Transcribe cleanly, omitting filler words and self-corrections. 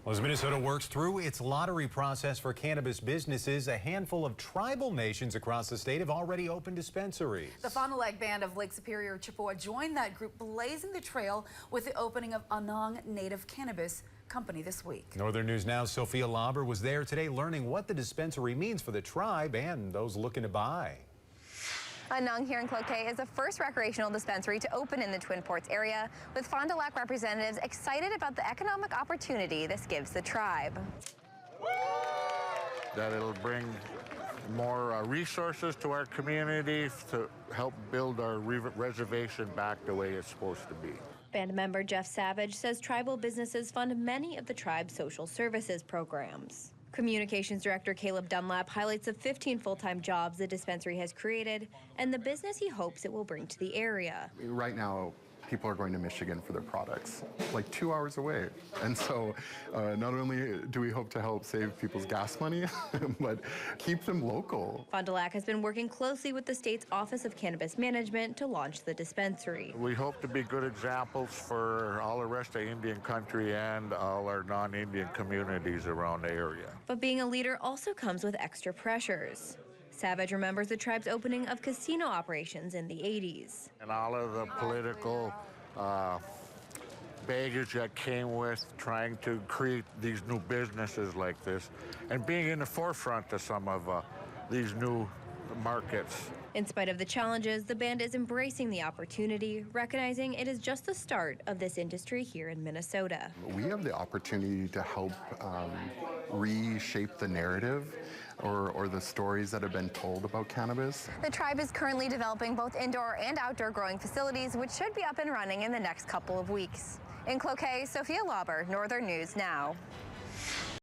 Well, as Minnesota works through its lottery process for cannabis businesses, a handful of tribal nations across the state have already opened dispensaries. The Lac Band of Lake Superior, Chippewa joined that group, blazing the trail with the opening of Anong Native Cannabis Company this week. Northern News Now's Sophia Lauber was there today learning what the dispensary means for the tribe and those looking to buy. Anong here in Cloquet is the first recreational dispensary to open in the Twin Ports area, with Fond du Lac representatives excited about the economic opportunity this gives the tribe. That it'll bring more resources to our community to help build our reservation back the way it's supposed to be. Band member Jeff Savage says tribal businesses fund many of the tribe's social services programs. Communications Director Caleb Dunlap highlights the 15 full-time jobs the dispensary has created and the business he hopes it will bring to the area. Right now, people are going to Michigan for their products, like 2 hours away. And so not only do we hope to help save people's gas money, but keep them local. Fond du Lac has been working closely with the state's Office of Cannabis Management to launch the dispensary. We hope to be good examples for all the rest of Indian country and all our non-Indian communities around the area. But being a leader also comes with extra pressures. Savage remembers the tribe's opening of casino operations in the 80s. And all of the political baggage that came with trying to create these new businesses like this and being in the forefront of some of these new markets. In spite of the challenges, the band is embracing the opportunity, recognizing it is just the start of this industry here in Minnesota. We have the opportunity to help reshape the narrative or the stories that have been told about cannabis. The tribe is currently developing both indoor and outdoor growing facilities, which should be up and running in the next couple of weeks. In Cloquet, Sophia Lauber, Northern News Now.